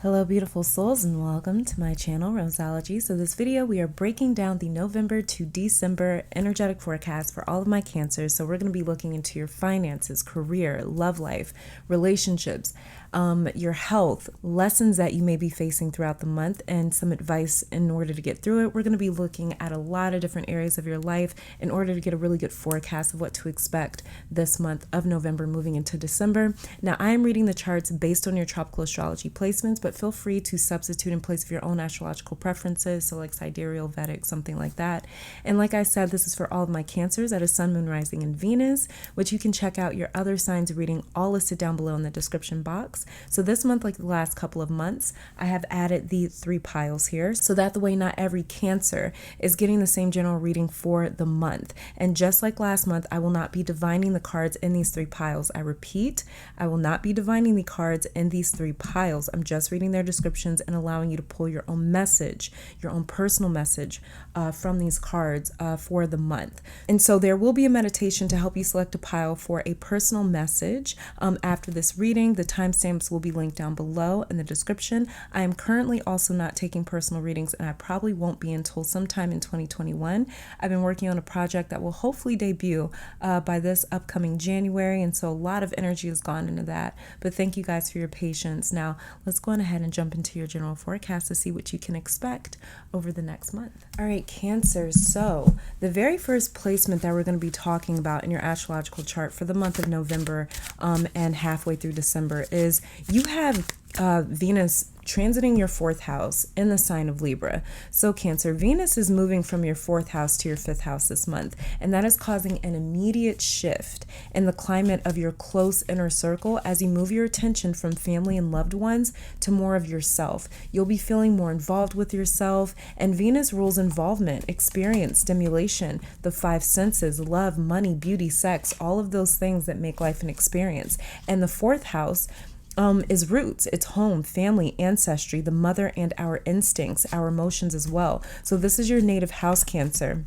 Hello beautiful souls and welcome to my channel Roseology. So this video we are breaking down the November to December energetic forecast for all of my cancers. So we're going to be looking into your finances, career, love life, relationships, your health, lessons that you may be facing throughout the month, and some advice in order to get through it. We're going to be looking at a lot of different areas of your life in order to get a really good forecast of what to expect this month of November moving into December. Now I am reading the charts based on your tropical astrology placements, but feel free to substitute in place of your own astrological preferences, so like sidereal, Vedic, something like that. And like I said, this is for all of my cancers that is Sun, Moon, Rising, and Venus, which you can check out your other signs reading all listed down below in the description box. So this month, like the last couple of months, I have added the 3 piles here so that the way not every cancer is getting the same general reading for the month. And just like last month, I will not be divining the cards in these 3 piles. I repeat, I will not be divining the cards in these 3 piles. I'm just reading their descriptions and allowing you to pull your own message, your own personal message from these cards for the month. And so there will be a meditation to help you select a pile for a personal message after this reading. The timestamps will be linked down below in the description. I am currently also not taking personal readings, and I probably won't be until sometime in 2021. I've been working on a project that will hopefully debut by this upcoming January, and so a lot of energy has gone into that. But thank you guys for your patience. Now let's go on ahead and jump into your general forecast to see what you can expect over the next month. All right, Cancer. So the very first placement that we're going to be talking about in your astrological chart for the month of November and halfway through December is you have Venus transiting your 4th house in the sign of Libra. So Cancer, Venus is moving from your 4th house to your 5th house this month, and that is causing an immediate shift in the climate of your close inner circle as you move your attention from family and loved ones to more of yourself. You'll be feeling more involved with yourself, and Venus rules involvement, experience, stimulation, the 5 senses, love, money, beauty, sex, all of those things that make life an experience. And the 4th house is roots, it's home, family, ancestry, the mother, and our instincts, our emotions as well. So this is your native house, Cancer.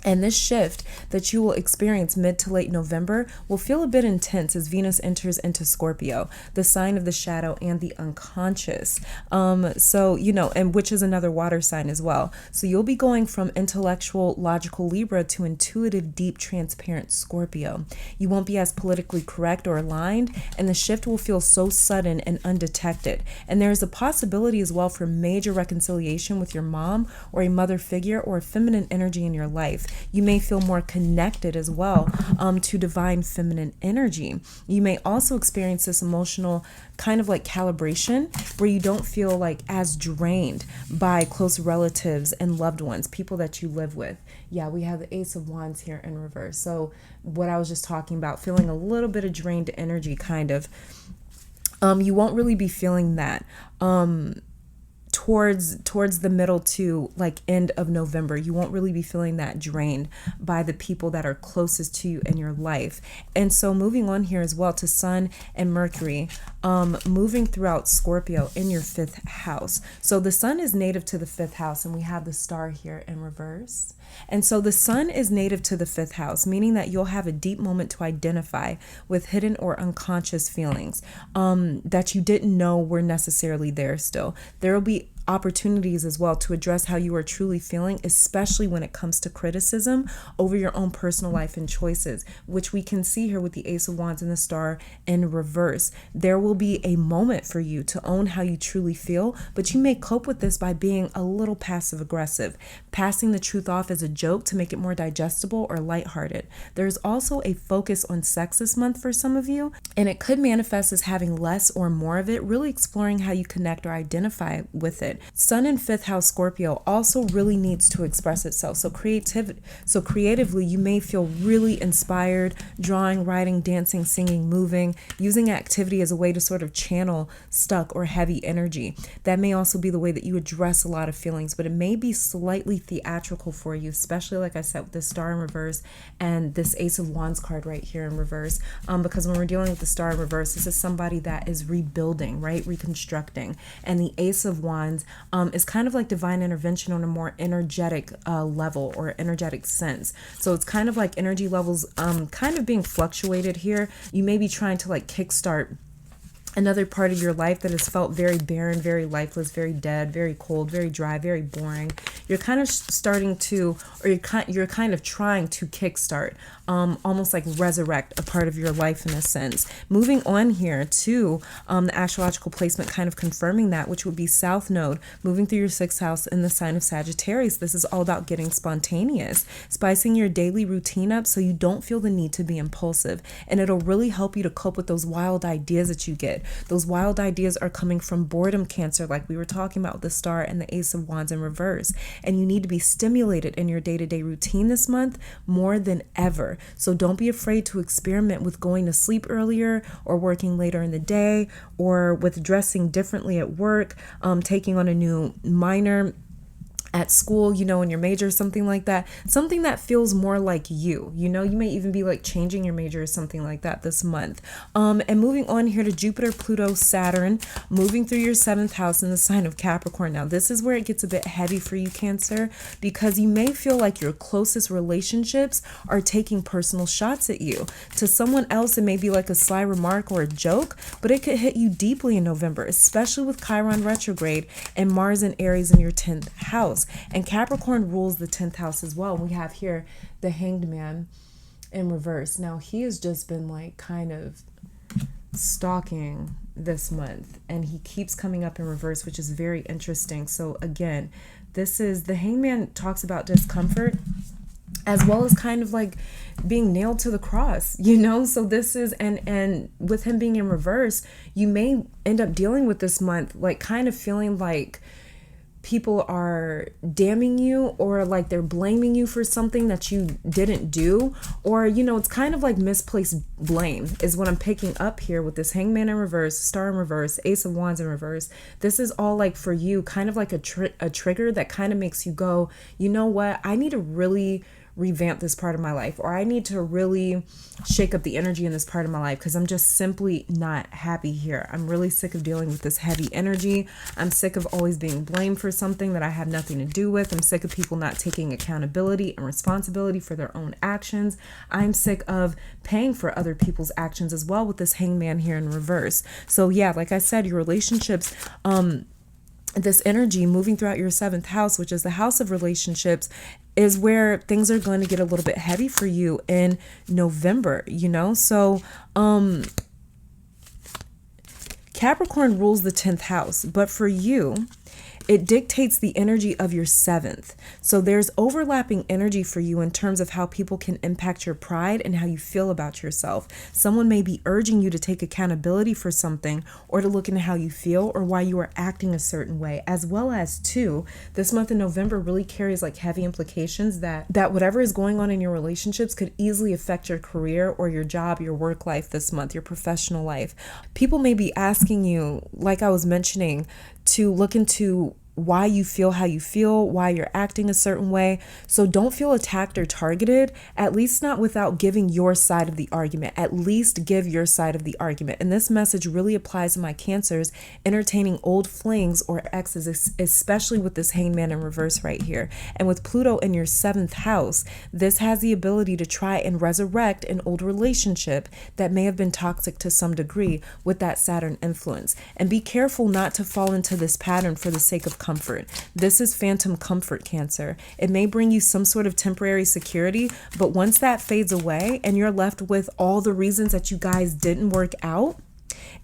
And this shift that you will experience mid to late November will feel a bit intense as Venus enters into Scorpio, the sign of the shadow and the unconscious. And which is another water sign as well. So you'll be going from intellectual, logical Libra to intuitive, deep, transparent Scorpio. You won't be as politically correct or aligned, and the shift will feel so sudden and undetected. And there is a possibility as well for major reconciliation with your mom or a mother figure or a feminine energy in your life. You may feel more connected as well to divine feminine energy. You may also experience this emotional kind of like calibration where you don't feel like as drained by close relatives and loved ones, people that you live with. Yeah, we have the Ace of Wands here in reverse. So what I was just talking about, feeling a little bit of drained energy kind of. You won't really be feeling that. Towards the middle to like end of November, you won't really be feeling that drained by the people that are closest to you in your life. And so moving on here as well to Sun and Mercury moving throughout Scorpio in your 5th house. So the Sun is native to the 5th house, and we have the star here in reverse. And so the Sun is native to the 5th house, meaning that you'll have a deep moment to identify with hidden or unconscious feelings that you didn't know were necessarily there still. There will be opportunities as well to address how you are truly feeling, especially when it comes to criticism over your own personal life and choices, which we can see here with the Ace of Wands and the star in reverse. There will be a moment for you to own how you truly feel, but you may cope with this by being a little passive aggressive, passing the truth off as a joke to make it more digestible or lighthearted. There's also a focus on sex this month for some of you, and it could manifest as having less or more of it, really exploring how you connect or identify with it. Sun in 5th house Scorpio also really needs to express itself. So creatively, you may feel really inspired, drawing, writing, dancing, singing, moving, using activity as a way to sort of channel stuck or heavy energy. That may also be the way that you address a lot of feelings, but it may be slightly theatrical for you, especially like I said with the star in reverse and this Ace of Wands card right here in reverse, because when we're dealing with the star in reverse, this is somebody that is rebuilding, right? Reconstructing. And the Ace of Wands is kind of like divine intervention on a more energetic level or energetic sense. So it's kind of like energy levels kind of being fluctuated here. You may be trying to like kickstart another part of your life that has felt very barren, very lifeless, very dead, very cold, very dry, very boring. You're kind of starting to, or you're kind of trying to kickstart, almost like resurrect a part of your life in a sense. Moving on here to the astrological placement kind of confirming that, which would be South Node, moving through your 6th house in the sign of Sagittarius. This is all about getting spontaneous, spicing your daily routine up so you don't feel the need to be impulsive. And it'll really help you to cope with those wild ideas that you get. Those wild ideas are coming from boredom, Cancer, like we were talking about with the Star and the Ace of Wands in reverse. And you need to be stimulated in your day-to-day routine this month more than ever. So don't be afraid to experiment with going to sleep earlier or working later in the day, or with dressing differently at work, taking on a new minor at school, you know, in your major, something like that, something that feels more like you know, you may even be like changing your major or something like that this month. And moving on here to Jupiter, Pluto, Saturn, moving through your 7th house in the sign of Capricorn. Now, this is where it gets a bit heavy for you, Cancer, because you may feel like your closest relationships are taking personal shots at you. To someone else, it may be like a sly remark or a joke, but it could hit you deeply in November, especially with Chiron retrograde and Mars and Aries in your 10th house. And Capricorn rules the 10th house as well. We have here the Hanged Man in reverse. Now, he has just been like kind of stalking this month, and he keeps coming up in reverse, which is very interesting. So again, this is the Hanged Man, talks about discomfort as well as kind of like being nailed to the cross, you know? So this is, and with him being in reverse, you may end up dealing with this month like kind of feeling like people are damning you, or like they're blaming you for something that you didn't do, or, you know, it's kind of like misplaced blame is what I'm picking up here with this Hangman in reverse, Star in reverse, Ace of Wands in reverse. This is all like for you, kind of like a trigger that kind of makes you go, you know what, I need to really revamp this part of my life, or I need to really shake up the energy in this part of my life because I'm just simply not happy here. I'm really sick of dealing with this heavy energy. I'm sick of always being blamed for something that I have nothing to do with. I'm sick of people not taking accountability and responsibility for their own actions. I'm sick of paying for other people's actions as well with this Hangman here in reverse. So yeah, like I said, your relationships, this energy moving throughout your 7th house, which is the house of relationships, is where things are going to get a little bit heavy for you in November, you know? So, Capricorn rules the 10th house, but for you, it dictates the energy of your 7th. So there's overlapping energy for you in terms of how people can impact your pride and how you feel about yourself. Someone may be urging you to take accountability for something, or to look into how you feel or why you are acting a certain way, as well as too, this month in November really carries like heavy implications that whatever is going on in your relationships could easily affect your career or your job, your work life this month, your professional life. People may be asking you, like I was mentioning, to look into why you feel how you feel, why you're acting a certain way. So don't feel attacked or targeted, at least not without giving your side of the argument. At least give your side of the argument. And this message really applies to my Cancers entertaining old flings or exes, especially with this Hangman in reverse right here. And with Pluto in your 7th house, this has the ability to try and resurrect an old relationship that may have been toxic to some degree with that Saturn influence. And be careful not to fall into this pattern for the sake of comfort. This is phantom comfort, Cancer. It may bring you some sort of temporary security, but once that fades away and you're left with all the reasons that you guys didn't work out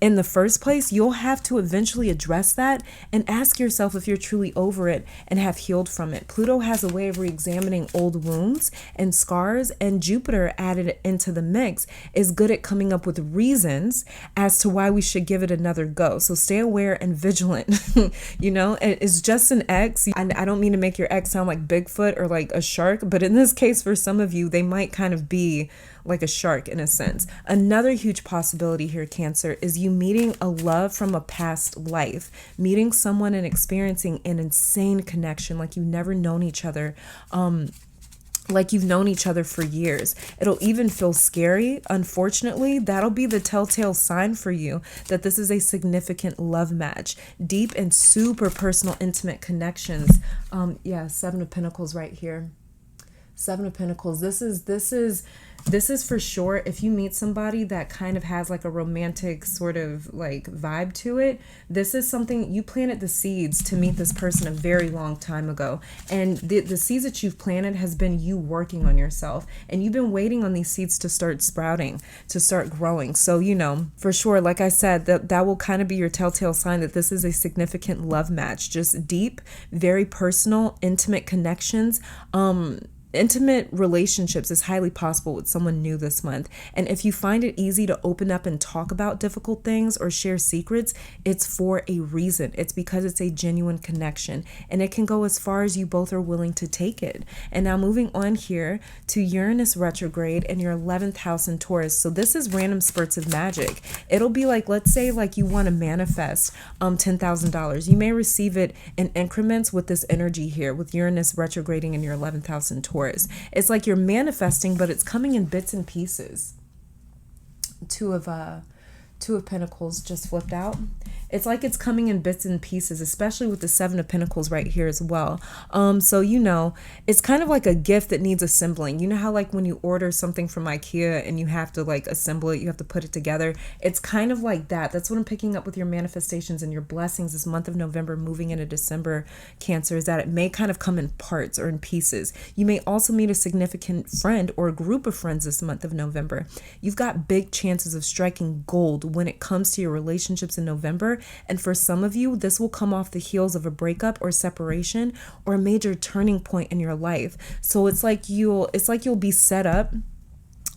in the first place, you'll have to eventually address that and ask yourself if you're truly over it and have healed from it. Pluto has a way of re-examining old wounds and scars, and Jupiter added into the mix is good at coming up with reasons as to why we should give it another go. So stay aware and vigilant. You know, it's just an ex. I don't mean to make your ex sound like Bigfoot or like a shark, but in this case, for some of you, they might kind of be like a shark in a sense. Another huge possibility here, Cancer, is you meeting a love from a past life, meeting someone and experiencing an insane connection like you've never known each other, like you've known each other for years. It'll even feel scary. Unfortunately, that'll be the telltale sign for you that this is a significant love match. Deep and super personal, intimate connections. Yeah, 7 of Pentacles right here. 7 of Pentacles. This is This is for sure if you meet somebody that kind of has like a romantic sort of like vibe to it. This is something you planted the seeds to meet this person a very long time ago. And the seeds that you've planted has been you working on yourself. And you've been waiting on these seeds to start sprouting, to start growing. So, you know, for sure, like I said, that will kind of be your telltale sign that this is a significant love match. Just deep, very personal, intimate connections. Intimate relationships is highly possible with someone new this month. And if you find it easy to open up and talk about difficult things or share secrets, it's for a reason. It's because it's a genuine connection, and it can go as far as you both are willing to take it. And now moving on here to Uranus retrograde in your 11th house in Taurus. So this is random spurts of magic. It'll be like, let's say like you want to manifest $10,000. You may receive it in increments with this energy here with Uranus retrograding in your 11th house in Taurus. It's like you're manifesting, but it's coming in bits and pieces. Two of Pentacles just flipped out. It's like it's coming in bits and pieces, especially with the Seven of Pentacles right here as well. So, you know, it's kind of like a gift that needs assembling. You know how like when you order something from IKEA and you have to like assemble it, you have to put it together. It's kind of like that. That's what I'm picking up with your manifestations and your blessings this month of November moving into December, Cancer, is that it may kind of come in parts or in pieces. You may also meet a significant friend or a group of friends this month of November. You've got big chances of striking gold when it comes to your relationships in November. And for some of you, this will come off the heels of a breakup or separation or a major turning point in your life. So it's like you'll be set up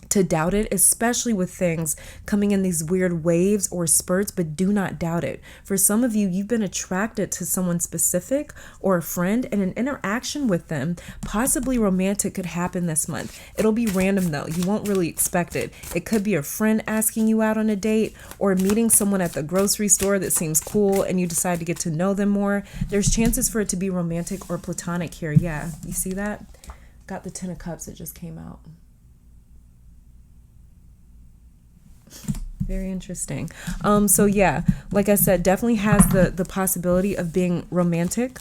to doubt it, especially with things coming in these weird waves or spurts, but do not doubt it. For some of you, you've been attracted to someone specific or a friend, and an interaction with them, possibly romantic, could happen this month. It'll be random though. You won't really expect it. It could be a friend asking you out on a date or meeting someone at the grocery store that seems cool and you decide to get to know them more. There's chances for it to be romantic or platonic here. Yeah, you see that? Got the 10 of Cups that just came out. Very interesting. So yeah, like I said, definitely has the possibility of being romantic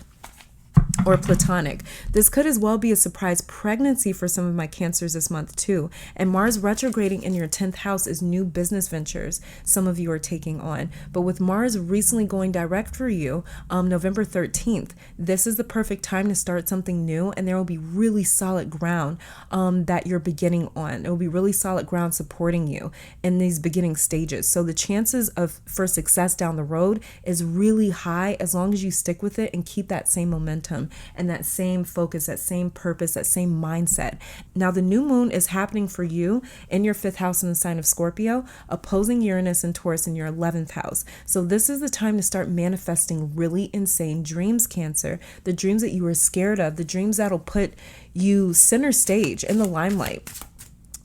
or platonic. This could as well be a surprise pregnancy for some of my Cancers this month too. And Mars retrograding in your 10th house is new business ventures some of you are taking on. But with Mars recently going direct for you, November 13th, this is the perfect time to start something new, and there will be really solid ground that you're beginning on. There will be really solid ground supporting you in these beginning stages. So the chances for success down the road is really high as long as you stick with it and keep that same momentum and that same focus, that same purpose, that same mindset. Now, the new moon is happening for you in your 5th house in the sign of Scorpio, opposing Uranus and Taurus in your 11th house. So this is the time to start manifesting really insane dreams, Cancer. The dreams that you were scared of, the dreams that'll put you center stage in the limelight,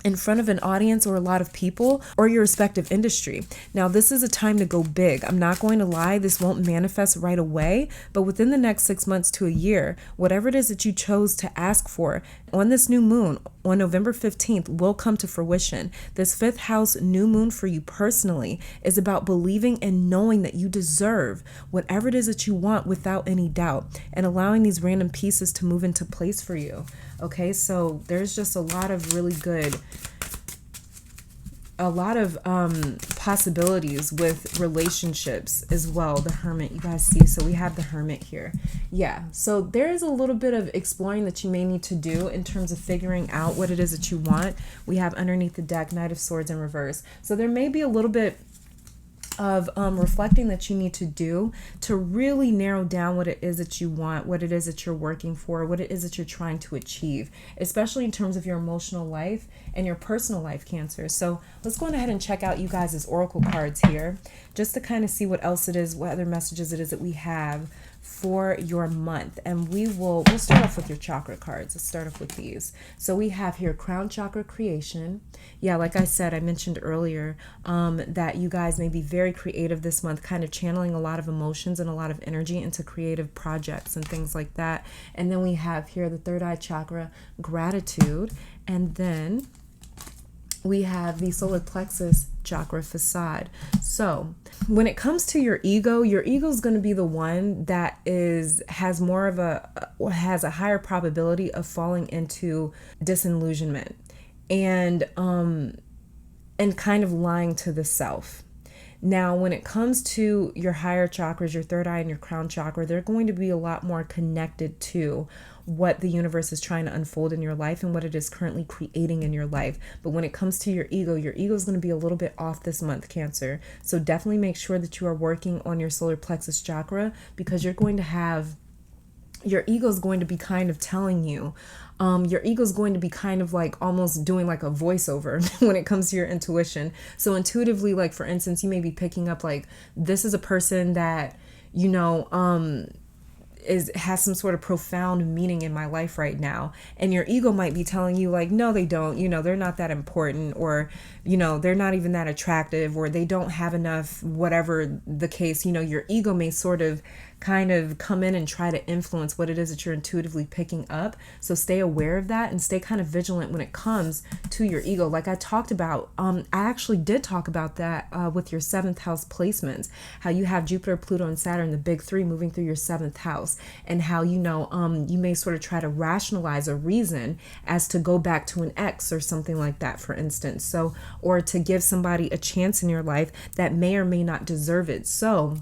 in front of an audience or a lot of people or your respective industry. Now, this is a time to go big. I'm not going to lie, this won't manifest right away, but within the next 6 months to a year, whatever it is that you chose to ask for on this new moon, on November 15th, will come to fruition. This 5th house new moon for you personally is about believing and knowing that you deserve whatever it is that you want without any doubt, and allowing these random pieces to move into place for you. Okay, so there's just a lot of really good, possibilities with relationships as well. The Hermit, you guys see, so we have the Hermit here. Yeah, so there is a little bit of exploring that you may need to do in terms of figuring out what it is that you want. We have underneath the deck Knight of Swords in reverse. So there may be a little bit of reflecting that you need to do to really narrow down what it is that you want, what it is that you're working for, what it is that you're trying to achieve, especially in terms of your emotional life and your personal life, Cancer. So let's go ahead and check out you guys' oracle cards here, just to kind of see what else it is, what other messages it is that we have for your month. And we'll start off with your chakra cards. Let's start off with these. So we have here crown chakra creation. Yeah, like I said, I mentioned earlier that you guys may be very creative this month, kind of channeling a lot of emotions and a lot of energy into creative projects and things like that. And then we have here the third eye chakra, gratitude. And then we have the solar plexus chakra, facade. So when it comes to your ego is going to be the one that has a higher probability of falling into disillusionment and kind of lying to the self. Now, when it comes to your higher chakras, your third eye and your crown chakra, they're going to be a lot more connected to what the universe is trying to unfold in your life and what it is currently creating in your life. But when it comes to your ego is going to be a little bit off this month, Cancer. So definitely make sure that you are working on your solar plexus chakra, because you're going to have, your ego is going to be kind of telling you, your ego is going to be kind of like almost doing like a voiceover when it comes to your intuition. So intuitively, like for instance, you may be picking up like, this is a person that, has some sort of profound meaning in my life right now. And your ego might be telling you like, no, they don't, they're not that important, or, they're not even that attractive, or they don't have enough, whatever the case. Your ego may sort of kind of come in and try to influence what it is that you're intuitively picking up. So stay aware of that and stay kind of vigilant when it comes to your ego. Like I talked about, I actually did talk about that with your 7th house placements, how you have Jupiter, Pluto, and Saturn, the big three, moving through your 7th house, and how, you may sort of try to rationalize a reason as to go back to an ex or something like that, for instance. So, or to give somebody a chance in your life that may or may not deserve it. So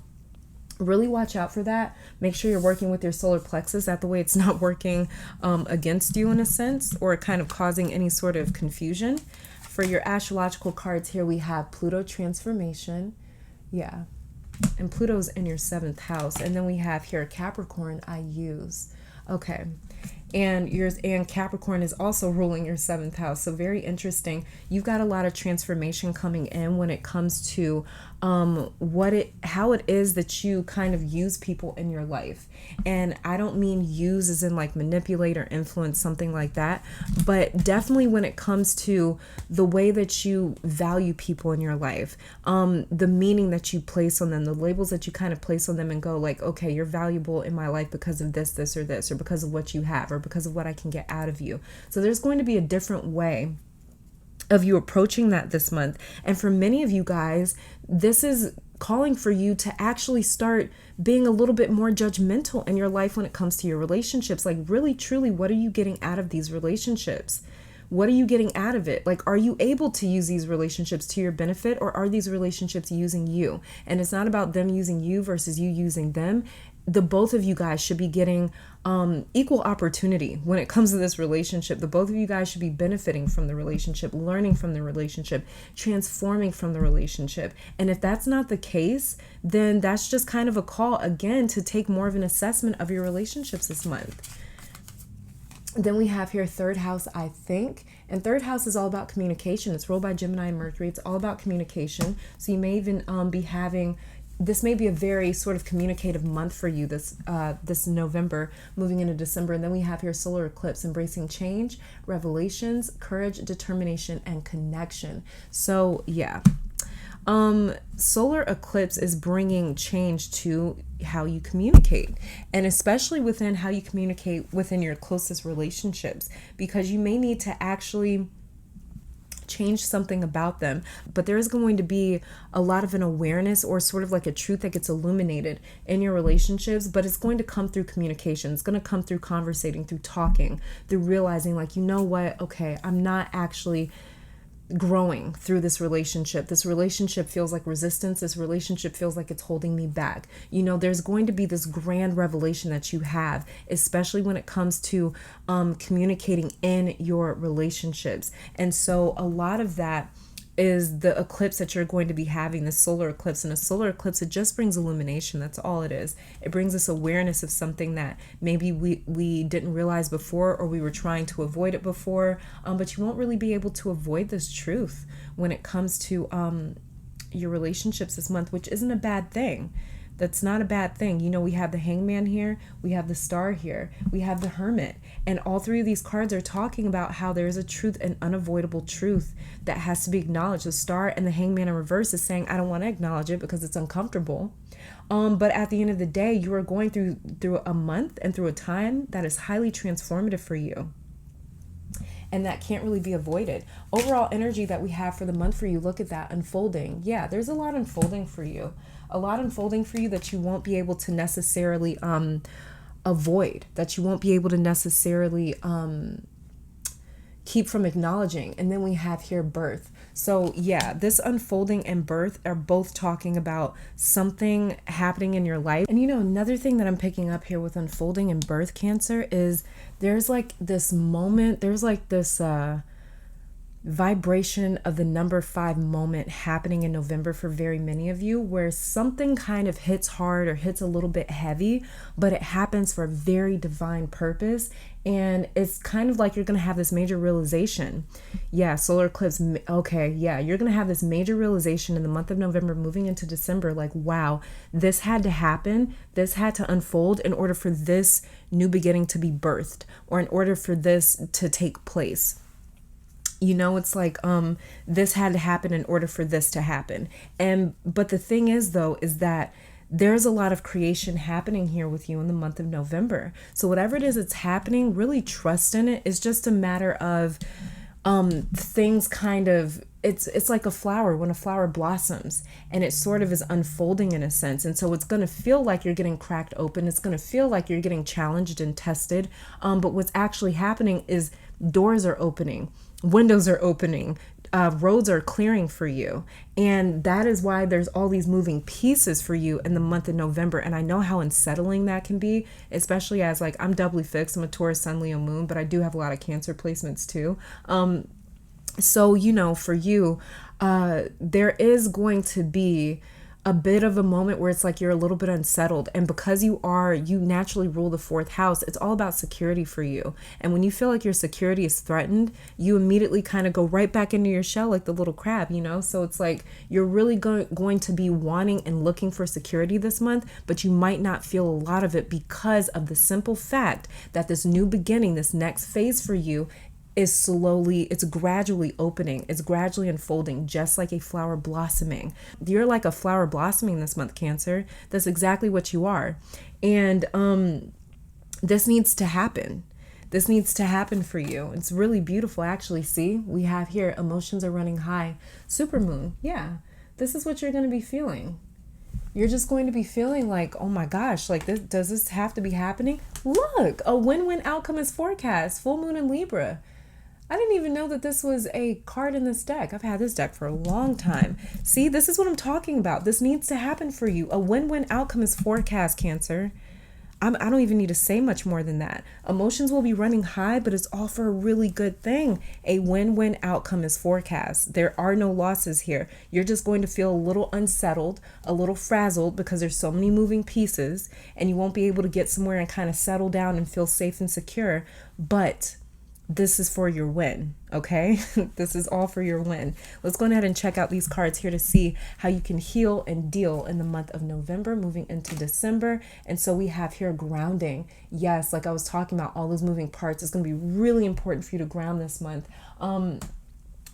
really watch out for that. Make sure you're working with your solar plexus. That the way it's not working against you in a sense, or kind of causing any sort of confusion. For your astrological cards here, we have Pluto transformation. Yeah. And Pluto's in your 7th house. And then we have here Capricorn, I use. Okay. And Capricorn is also ruling your 7th house. So very interesting. You've got a lot of transformation coming in when it comes to how it is that you kind of use people in your life. And I don't mean use as in like manipulate or influence, something like that, but definitely when it comes to the way that you value people in your life, the meaning that you place on them, the labels that you kind of place on them and go like, okay, you're valuable in my life because of this, or this, or because of what you have, or because of what I can get out of you. So there's going to be a different way of you approaching that this month. And for many of you guys, this is calling for you to actually start being a little bit more judgmental in your life when it comes to your relationships. Like really, truly, what are you getting out of these relationships? What are you getting out of it? Like, are you able to use these relationships to your benefit, or are these relationships using you? And it's not about them using you versus you using them. The both of you guys should be getting equal opportunity when it comes to this relationship. The both of you guys should be benefiting from the relationship, learning from the relationship, transforming from the relationship. And if that's not the case, then that's just kind of a call again to take more of an assessment of your relationships this month. Then we have here 3rd house, I think. And 3rd house is all about communication. It's ruled by Gemini and Mercury. It's all about communication. So you may even be having, this may be a very sort of communicative month for you this November, moving into December. And then we have here solar eclipse, embracing change, revelations, courage, determination, and connection. So yeah. Solar eclipse is bringing change to how you communicate, and especially within how you communicate within your closest relationships, because you may need to actually change something about them. But there is going to be a lot of an awareness, or sort of like a truth that gets illuminated in your relationships, but it's going to come through communication. It's going to come through conversating, through talking, through realizing like, you know what, okay, I'm not actually growing through this relationship. This relationship feels like resistance. This relationship feels like it's holding me back. There's going to be this grand revelation that you have, especially when it comes to communicating in your relationships. And so a lot of that is the eclipse that you're going to be having, the solar eclipse. And a solar eclipse, it just brings illumination. That's all it is. It brings us awareness of something that maybe we didn't realize before, or we were trying to avoid it before. But you won't really be able to avoid this truth when it comes to your relationships this month, which isn't a bad thing. That's not a bad thing. We have the Hangman here, we have the Star here, we have the Hermit, and all three of these cards are talking about how there is a truth, an unavoidable truth that has to be acknowledged. The Star and the Hangman in reverse is saying, I don't want to acknowledge it because it's uncomfortable. But at the end of the day, you are going through a month and through a time that is highly transformative for you. And that can't really be avoided. Overall energy that we have for the month for you, look at that unfolding. Yeah, there's a lot unfolding for you. A lot unfolding for you that you won't be able to necessarily avoid, that you won't be able to necessarily keep from acknowledging. And then we have here birth. So yeah, this unfolding and birth are both talking about something happening in your life. And another thing that I'm picking up here with unfolding and birth, Cancer, is there's like this moment, there's like this vibration of the number 5 moment happening in November for very many of you, where something kind of hits hard or hits a little bit heavy, but it happens for a very divine purpose. And it's kind of like you're going to have this major realization. Yeah, solar eclipse. Okay, yeah, you're going to have this major realization in the month of November moving into December. Like, wow, this had to happen. This had to unfold in order for this new beginning to be birthed, or in order for this to take place. It's like this had to happen in order for this to happen. But the thing is, though, is that there's a lot of creation happening here with you in the month of November. So whatever it is that's happening, really trust in it. It's just a matter of things kind of, it's like a flower when a flower blossoms, and it sort of is unfolding in a sense. And so it's going to feel like you're getting cracked open. It's going to feel like you're getting challenged and tested. But what's actually happening is doors are opening. Windows are opening, roads are clearing for you. And that is why there's all these moving pieces for you in the month of November. And I know how unsettling that can be, especially as like I'm doubly fixed. I'm a Taurus, Sun, Leo, Moon, but I do have a lot of Cancer placements too. So, for you, there is going to be a bit of a moment where it's like you're a little bit unsettled. And because you naturally rule the 4th house, it's all about security for you. And when you feel like your security is threatened, you immediately kind of go right back into your shell like the little crab, So it's like you're really going to be wanting and looking for security this month, but you might not feel a lot of it because of the simple fact that this new beginning, this next phase for you, it's gradually opening. It's gradually unfolding, just like a flower blossoming. You're like a flower blossoming this month, Cancer. That's exactly what you are. And this needs to happen. This needs to happen for you. It's really beautiful, actually. See, we have here emotions are running high. Supermoon. Yeah, this is what you're going to be feeling. You're just going to be feeling like, oh my gosh, like this, does this have to be happening? Look, a win-win outcome is forecast. Full moon in Libra. I didn't even know that this was a card in this deck. I've had this deck for a long time. See, this is what I'm talking about. This needs to happen for you. A win-win outcome is forecast, Cancer. I don't even need to say much more than that. Emotions will be running high, but it's all for a really good thing. A win-win outcome is forecast. There are no losses here. You're just going to feel a little unsettled, a little frazzled because there's so many moving pieces, and you won't be able to get somewhere and kind of settle down and feel safe and secure. But this is for your win, okay? This is all for your win. Let's go ahead and check out these cards here to see how you can heal and deal in the month of November moving into December. And so we have here grounding. Yes, like I was talking about, all those moving parts. It's going to be really important for you to ground this month.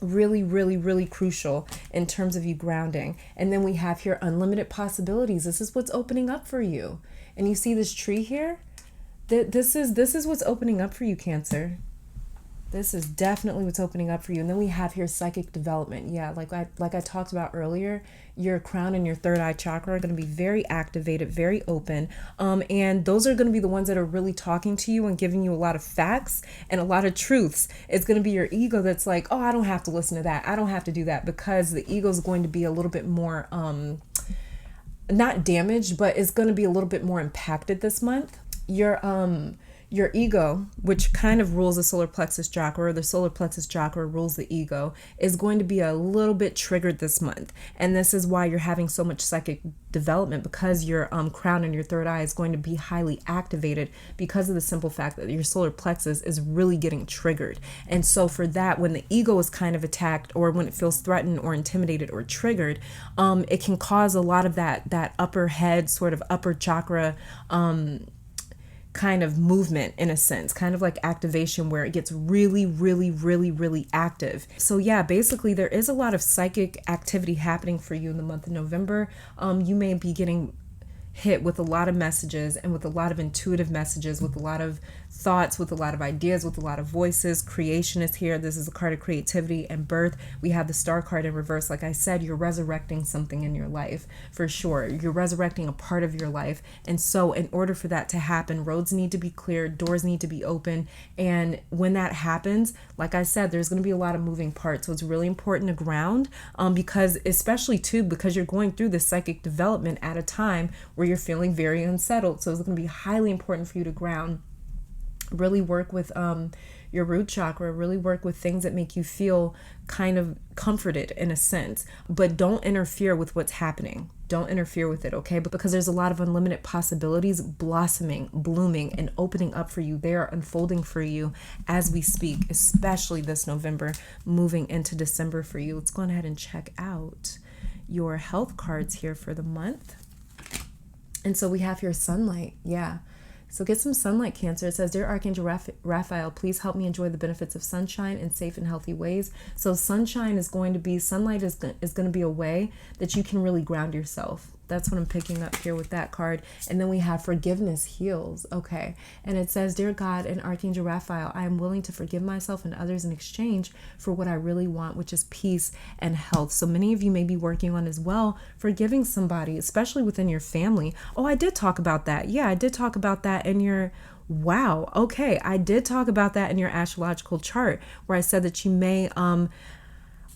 Really, really, really crucial in terms of you grounding. And then we have here unlimited possibilities. This is what's opening up for you. And you see this tree here? This is what's opening up for you, Cancer. This is definitely what's opening up for you. And then we have here psychic development. Yeah, like I talked about earlier, your crown and your 3rd eye chakra are going to be very activated, very open. And those are going to be the ones that are really talking to you and giving you a lot of facts and a lot of truths. It's going to be your ego that's like, oh, I don't have to listen to that. I don't have to do that, because the ego is going to be a little bit more, not damaged, but it's going to be a little bit more impacted this month. Your ego, which kind of rules the solar plexus chakra, or the solar plexus chakra rules the ego, is going to be a little bit triggered this month. And this is why you're having so much psychic development, because your crown and your 3rd eye is going to be highly activated because of the simple fact that your solar plexus is really getting triggered. And so for that, when the ego is kind of attacked, or when it feels threatened or intimidated or triggered, it can cause a lot of that upper head, sort of upper chakra, kind of movement, in a sense, kind of like activation, where it gets really, really, really, really active. So yeah, basically there is a lot of psychic activity happening for you in the month of November. You may be getting hit with a lot of messages and with a lot of intuitive messages, with a lot of thoughts, with a lot of ideas, with a lot of voices. Creation is here. This is a card of creativity and birth. We have the Star card in reverse. Like I said, you're resurrecting something in your life for sure. You're resurrecting a part of your life. And so in order for that to happen, roads need to be cleared, doors need to be open. And when that happens, like I said, there's going to be a lot of moving parts. So it's really important to ground, because especially too, because you're going through this psychic development at a time where you're feeling very unsettled. So it's going to be highly important for you to ground. Really work with your root chakra, really work with things that make you feel kind of comforted in a sense, but don't interfere with what's happening. Don't interfere with it, okay? But because there's a lot of unlimited possibilities blossoming, blooming, and opening up for you. They are unfolding for you as we speak, especially this November, moving into December for you. Let's go ahead and check out your health cards here for the month. And so we have your sunlight. Yeah. So get some sunlight, Cancer. It says, Dear Archangel Raphael, please help me enjoy the benefits of sunshine in safe and healthy ways. So sunshine is going to be, sunlight is going to be a way that you can really ground yourself. That's what I'm picking up here with that card. And then we have forgiveness heals. Okay. And it says, Dear God and Archangel Raphael, I am willing to forgive myself and others in exchange for what I really want, which is peace and health. So many of you may be working on as well, forgiving somebody, especially within your family. Oh, I did talk about that. Yeah, I did talk about that in your... Wow. Okay. I did talk about that in your astrological chart where I said that you may,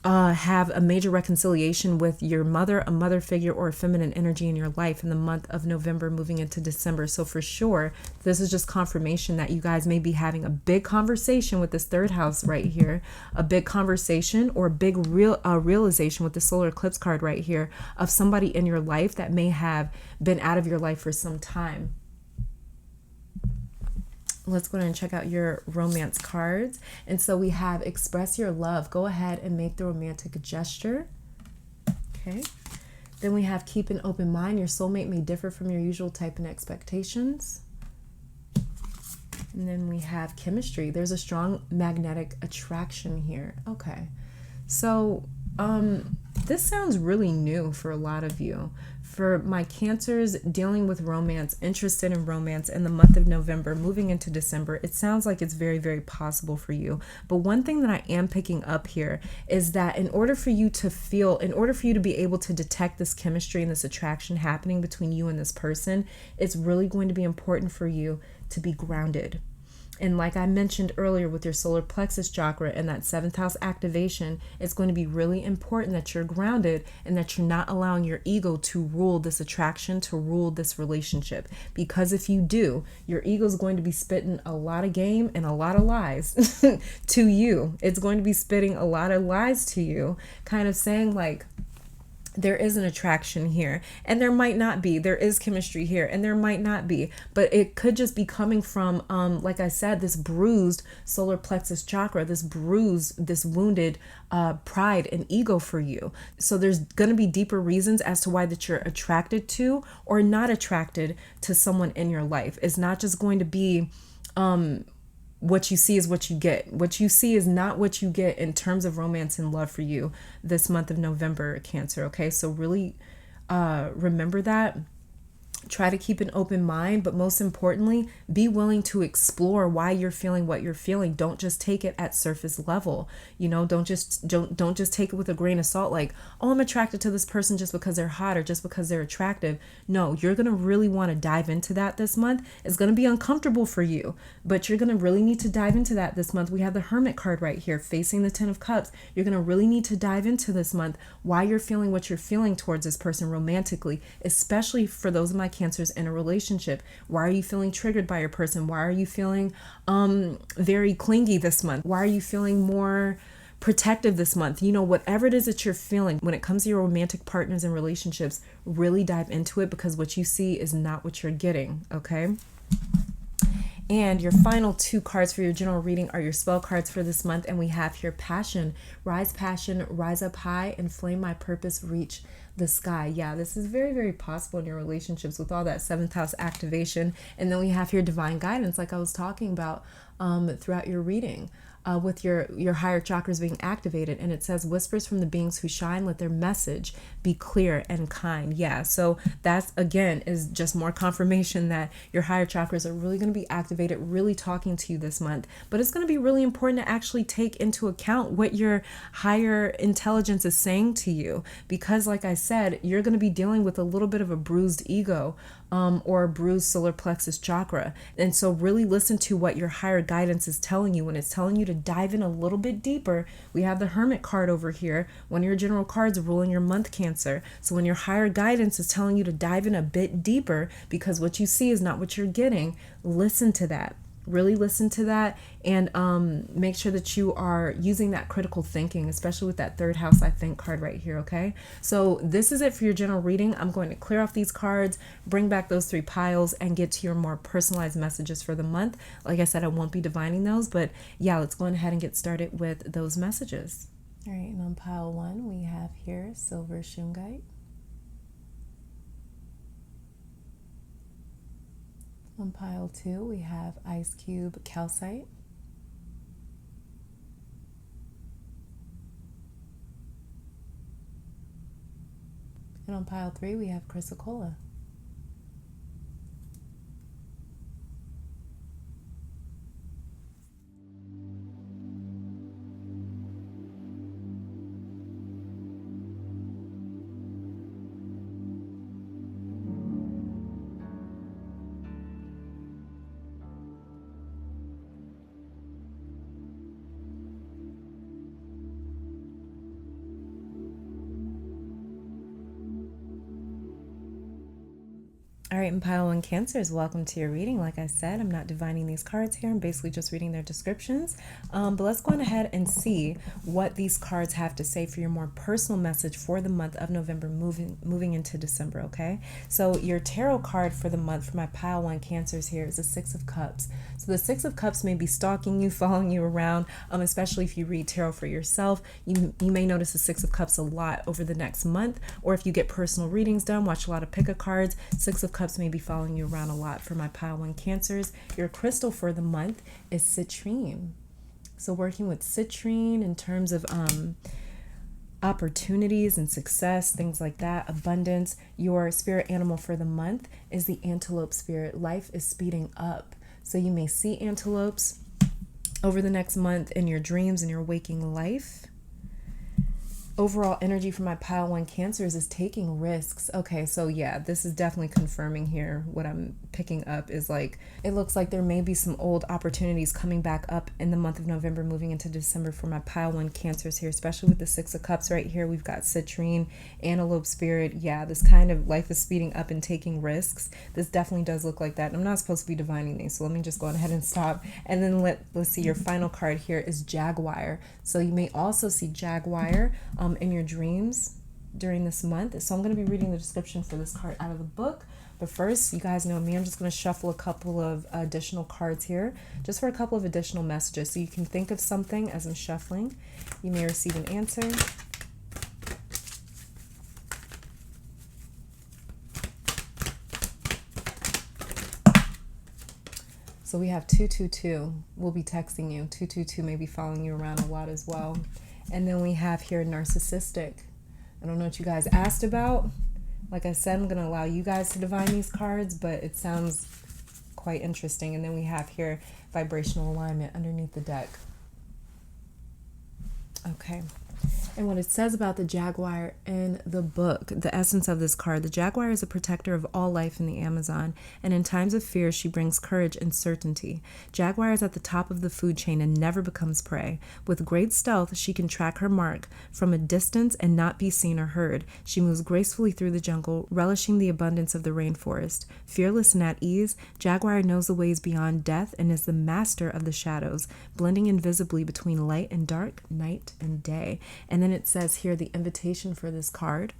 have a major reconciliation with your mother, a mother figure, or a feminine energy in your life in the month of November moving into December. So for sure, this is just confirmation that you guys may be having a big conversation with this third house right here, a big conversation or a big realization with the solar eclipse card right here of somebody in your life that may have been out of your life for some time. Let's go ahead and check out your romance cards. And so we have express your love. Go ahead and make the romantic gesture. Okay. Then we have keep an open mind. Your soulmate may differ from your usual type and expectations. And then we have chemistry. There's a strong magnetic attraction here. Okay. So this sounds really new for a lot of you. For my Cancers dealing with romance, interested in romance in the month of November, moving into December, it sounds like it's very, very possible for you. But one thing that I am picking up here is that in order for you to be able to detect this chemistry and this attraction happening between you and this person, it's really going to be important for you to be grounded. And like I mentioned earlier with your solar plexus chakra and that 7th house activation, it's going to be really important that you're grounded and that you're not allowing your ego to rule this attraction, to rule this relationship. Because if you do, your ego is going to be spitting a lot of game and a lot of lies to you. It's going to be spitting a lot of lies to you, kind of saying like, there is an attraction here and there might not be. There is chemistry here and there might not be, but it could just be coming from, like I said, this bruised solar plexus chakra, this bruised, this wounded pride and ego for you. So there's going to be deeper reasons as to why that you're attracted to or not attracted to someone in your life. It's not just going to be, what you see is what you get. What you see is not what you get in terms of romance and love for you this month of November, Cancer. Okay, so really remember that. Try to keep an open mind, but most importantly, be willing to explore why you're feeling what you're feeling. Don't just take it at surface level. You know, don't just take it with a grain of salt like, oh, I'm attracted to this person just because they're hot or just because they're attractive. No, you're going to really want to dive into that this month. It's going to be uncomfortable for you, but you're going to really need to dive into that this month. We have the Hermit card right here facing the 10 of Cups. You're going to really need to dive into this month why you're feeling what you're feeling towards this person romantically, especially for those of my Cancers in a relationship. Why are you feeling triggered by your person? Why are you feeling very clingy this month? Why are you feeling more protective this month? You know, whatever it is that you're feeling when it comes to your romantic partners and relationships, really dive into it because what you see is not what you're getting, okay? And your final 2 cards for your general reading are your spell cards for this month. And we have here passion, rise up high, and flame my purpose, reach the sky. Yeah, this is very, very possible in your relationships with all that 7th house activation. And then we have here divine guidance, like I was talking about throughout your reading. with your higher chakras being activated. And it says, whispers from the beings who shine, let their message be clear and kind. Yeah, so that's, again, is just more confirmation that your higher chakras are really going to be activated, really talking to you this month. But it's going to be really important to actually take into account what your higher intelligence is saying to you, because like I said, you're going to be dealing with a little bit of a bruised ego, or a bruised solar plexus chakra. And so really listen to what your higher guidance is telling you. When it's telling you to dive in a little bit deeper, we have the Hermit card over here, one of your general cards ruling your month, Cancer. So when your higher guidance is telling you to dive in a bit deeper because what you see is not what you're getting, listen to that. Really listen to that, and make sure that you are using that critical thinking, especially with that third house I think card right here, okay? So this is it for your general reading. I'm going to clear off these cards, bring back those 3 piles, and get to your more personalized messages for the month. Like I said, I won't be divining those, but yeah, let's go ahead and get started with those messages. All right, and on pile 1, we have here Silver Shungite. On pile 2, we have Ice Cube Calcite. And on pile 3, we have Chrysocolla. All right, and pile 1 Cancers, welcome to your reading. Like I said, I'm not divining these cards here. I'm basically just reading their descriptions. But let's go on ahead and see what these cards have to say for your more personal message for the month of November, moving into December, okay? So your tarot card for the month for my pile 1 Cancers here is the 6 of Cups. So the 6 of Cups may be stalking you, following you around, especially if you read tarot for yourself. You may notice the 6 of Cups a lot over the next month, or if you get personal readings done, watch a lot of pick-a cards, 6 of Cups may be following you around a lot for my pile 1 Cancers. Your crystal for the month is citrine. So working with citrine in terms of opportunities and success, things like that, abundance. Your spirit animal for the month is the antelope spirit. Life is speeding up. So you may see antelopes over the next month in your dreams and your waking life. Overall energy for my pile 1 Cancers is taking risks. Okay, so yeah, this is definitely confirming here. What I'm picking up is like, it looks like there may be some old opportunities coming back up in the month of November, moving into December for my pile 1 Cancers here, especially with the 6 of Cups right here. We've got citrine, antelope spirit. Yeah, this kind of life is speeding up and taking risks. This definitely does look like that. I'm not supposed to be divining these, so let me just go ahead and stop. And then let's see, your final card here is Jaguar. So you may also see Jaguar in your dreams during this month. So I'm going to be reading the description for this card out of the book. But first, you guys know me, I'm just going to shuffle a couple of additional cards here, just for a couple of additional messages. So you can think of something as I'm shuffling. You may receive an answer. So we have 222. We'll be texting you. 222 may be following you around a lot as well. And then we have here narcissistic. I don't know what you guys asked about. Like I said, I'm going to allow you guys to divine these cards, but it sounds quite interesting. And then we have here vibrational alignment underneath the deck. Okay. And what it says about the Jaguar in the book, the essence of this card: the Jaguar is a protector of all life in the Amazon, and in times of fear, she brings courage and certainty. Jaguar is at the top of the food chain and never becomes prey. With great stealth, she can track her mark from a distance and not be seen or heard. She moves gracefully through the jungle, relishing the abundance of the rainforest. Fearless and at ease, Jaguar knows the ways beyond death and is the master of the shadows, blending invisibly between light and dark, night and day. And then it says here the invitation for this card: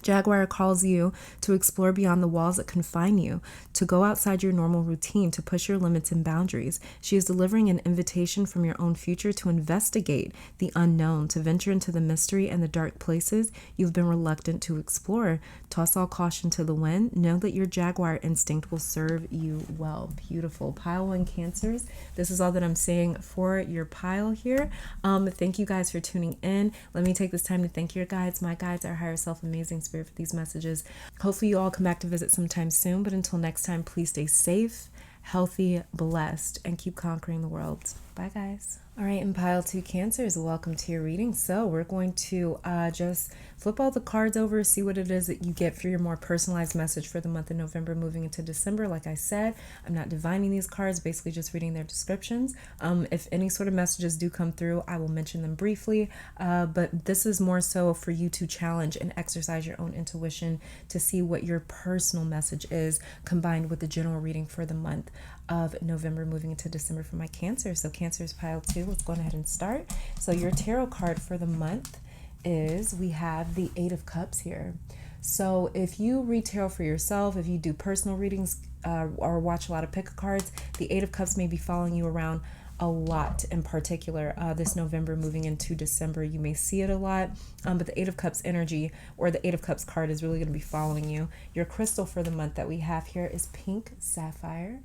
Jaguar calls you to explore beyond the walls that confine you, to go outside your normal routine, to push your limits and boundaries. She is delivering an invitation from your own future to investigate the unknown, to venture into the mystery and the dark places you've been reluctant to explore. Toss all caution to the wind. Know that your Jaguar instinct will serve you well. Beautiful. Pile 1 Cancers. This is all that I'm saying for your pile here. Thank you guys for tuning in. Let me take this time to thank your guides, my guides, our higher self, amazing spirit, for these messages. Hopefully you all come back to visit sometime soon, but until next time, please stay safe, healthy, blessed, and keep conquering the world. Bye guys. All right, and pile 2 Cancers, welcome to your reading. So we're going to just flip all the cards over, see what it is that you get for your more personalized message for the month of November moving into December. Like I said, I'm not divining these cards, basically just reading their descriptions. If any sort of messages do come through, I will mention them briefly, but this is more so for you to challenge and exercise your own intuition to see what your personal message is, combined with the general reading for the month of November moving into December for my Cancer. So Cancer's pile 2, let's go ahead and start. So your tarot card for the month is, we have the 8 of Cups here. So if you read tarot for yourself, if you do personal readings or watch a lot of pick cards, the 8 of Cups may be following you around a lot. In particular, this November moving into December, you may see it a lot, but the 8 of Cups energy, or the 8 of Cups card, is really going to be following you. Your crystal for the month that we have here is pink sapphire.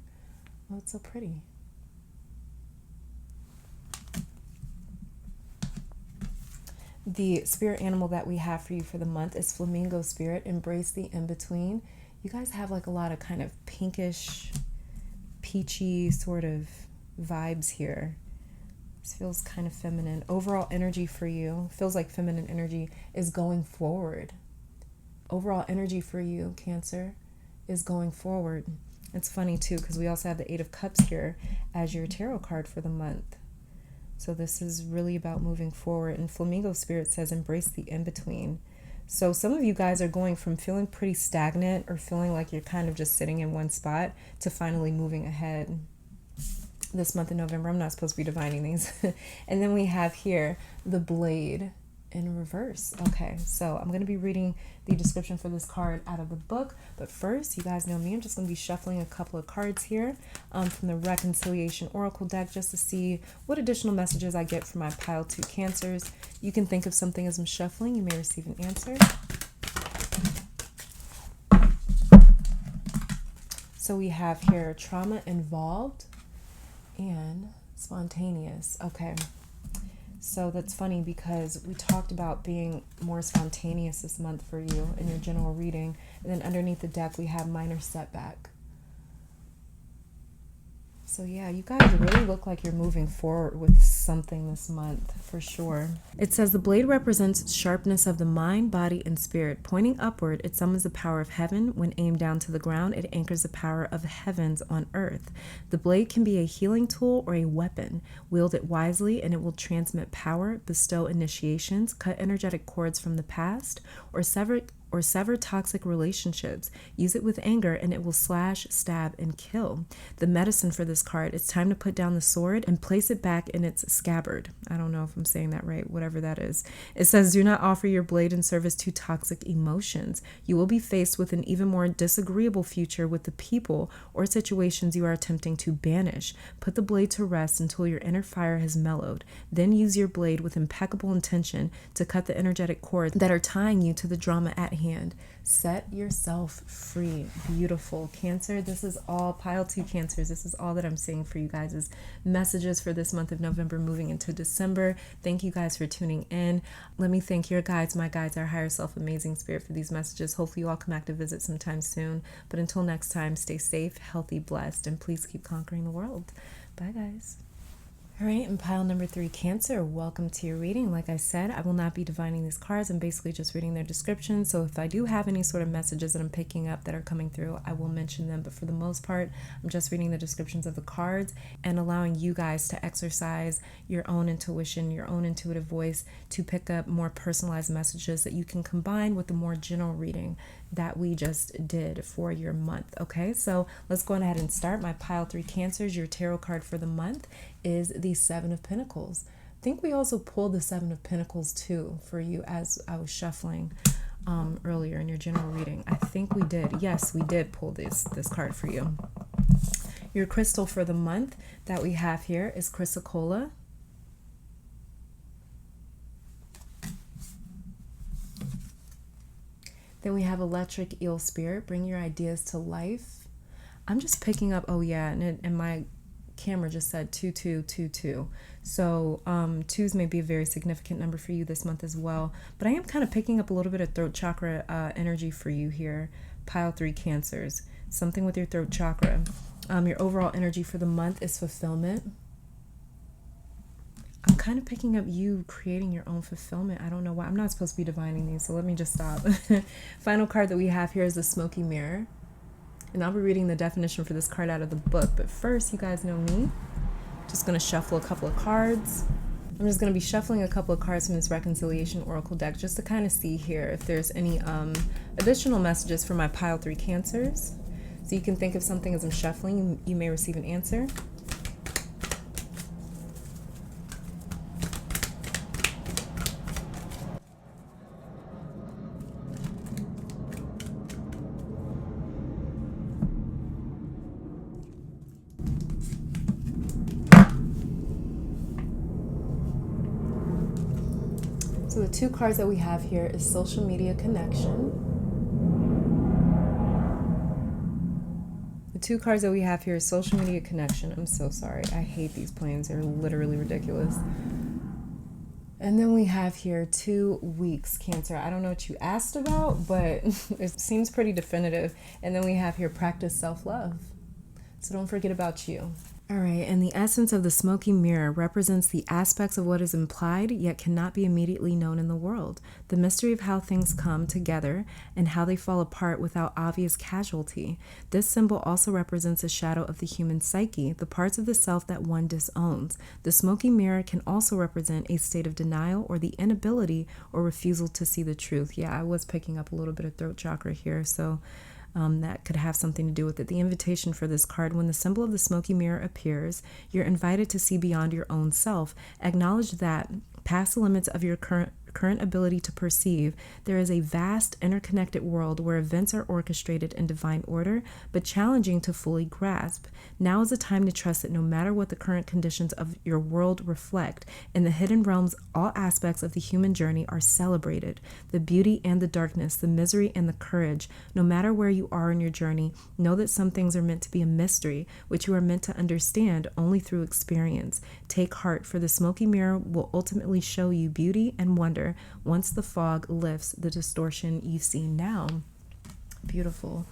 Oh, it's so pretty. The spirit animal that we have for you for the month is flamingo spirit. Embrace the in-between. You guys have like a lot of kind of pinkish, peachy sort of vibes here. This feels kind of feminine. Overall energy for you, feels like feminine energy, is going forward. Overall energy for you, Cancer, is going forward. It's funny too, because we also have the 8 of Cups here as your tarot card for the month. So this is really about moving forward. And Flamingo Spirit says embrace the in-between. So some of you guys are going from feeling pretty stagnant or feeling like you're kind of just sitting in one spot to finally moving ahead this month of November. I'm not supposed to be divining these. And then we have here the Blade in reverse. Okay, so I'm going to be reading the description for this card out of the book, but first, you guys know me, I'm just going to be shuffling a couple of cards here from the Reconciliation Oracle deck, just to see what additional messages I get from my pile 2 Cancers. You can think of something as I'm shuffling. You may receive an answer. So we have here trauma involved and spontaneous. Okay. So that's funny, because we talked about being more spontaneous this month for you in your general reading. And then underneath the deck, we have minor setback. So yeah, you guys really look like you're moving forward with something this month, for sure. It says the blade represents sharpness of the mind, body, and spirit. Pointing upward, it summons the power of heaven. When aimed down to the ground, it anchors the power of the heavens on earth. The blade can be a healing tool or a weapon. Wield it wisely and it will transmit power, bestow initiations, cut energetic cords from the past, or sever toxic relationships. Use it with anger and it will slash, stab, and kill. The medicine for this card, it's time to put down the sword and place it back in its scabbard. I don't know if I'm saying that right, whatever that is. It says, do not offer your blade in service to toxic emotions. You will be faced with an even more disagreeable future with the people or situations you are attempting to banish. Put the blade to rest until your inner fire has mellowed. Then use your blade with impeccable intention to cut the energetic cords that are tying you to the drama at hand. Set yourself free. Beautiful. Cancer, this is all pile 2 Cancers. This is all that I'm saying for you guys is messages for this month of November moving into December. Thank you guys for tuning in. Let me thank your guides, my guides, our higher self, amazing spirit, for these messages. Hopefully you all come back to visit sometime soon. But until next time, stay safe, healthy, blessed, and please keep conquering the world. Bye guys. All right, and pile number 3, Cancer, welcome to your reading. Like I said, I will not be divining these cards. I'm basically just reading their description. So if I do have any sort of messages that I'm picking up that are coming through, I will mention them. But for the most part, I'm just reading the descriptions of the cards and allowing you guys to exercise your own intuition, your own intuitive voice to pick up more personalized messages that you can combine with the more general reading that we just did for your month. Okay, so let's go ahead and start. My pile 3 Cancers, your tarot card for the month is the 7 of Pentacles. I think we also pulled the 7 of Pentacles too for you as I was shuffling. earlier in your general reading. I think we did. Yes, we did pull this card for you. Your crystal for the month that we have here is chrysocolla. Then we have electric eel spirit. Bring your ideas to life. I'm just picking up, oh yeah, and my camera just said 2222. So twos may be a very significant number for you this month as well. But I am kind of picking up a little bit of throat chakra energy for you here. Pile 3 Cancers. Something with your throat chakra. Your overall energy for the month is fulfillment. I'm kind of picking up you creating your own fulfillment. I don't know why. I'm not supposed to be divining these, so let me just stop. Final card that we have here is the smoky mirror. And I'll be reading the definition for this card out of the book. But first, you guys know me. Just going to shuffle a couple of cards. I'm just going to be shuffling a couple of cards from this Reconciliation Oracle deck just to kind of see here if there's any additional messages for my pile 3 Cancers. So you can think of something as I'm shuffling. You may receive an answer. So the 2 cards that we have here is social media connection. The 2 cards that we have here is social media connection. I'm so sorry. I hate these planes. They're literally ridiculous. And then we have here 2 weeks, Cancer. I don't know what you asked about, but it seems pretty definitive. And then we have here practice self-love. So don't forget about you. All right, and the essence of the smoky mirror represents the aspects of what is implied yet cannot be immediately known in the world, the mystery of how things come together and how they fall apart without obvious casualty. This symbol also represents a shadow of the human psyche, the parts of the self that one disowns. The smoky mirror can also represent a state of denial or the inability or refusal to see the truth. Yeah, I was picking up a little bit of throat chakra here, so that could have something to do with it. The invitation for this card: when the symbol of the smoky mirror appears, you're invited to see beyond your own self. Acknowledge that, past the limits of your current ability to perceive, there is a vast interconnected world where events are orchestrated in divine order, but challenging to fully grasp. Now is the time to trust that no matter what the current conditions of your world reflect, in the hidden realms, all aspects of the human journey are celebrated. The beauty and the darkness, the misery and the courage. No matter where you are in your journey, know that some things are meant to be a mystery, which you are meant to understand only through experience. Take heart, for the smoky mirror will ultimately show you beauty and wonder once the fog lifts the distortion you see now. Beautiful.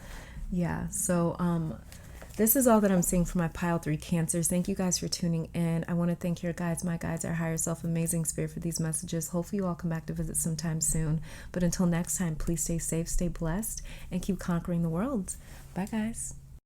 Yeah, so this is all that I'm seeing for my pile 3 Cancers. Thank you guys for tuning in. I want to thank your guides, my guides, our higher self, amazing spirit, for these messages. Hopefully you all come back to visit sometime soon. But until next time, please stay safe, stay blessed, and keep conquering the world. Bye, guys.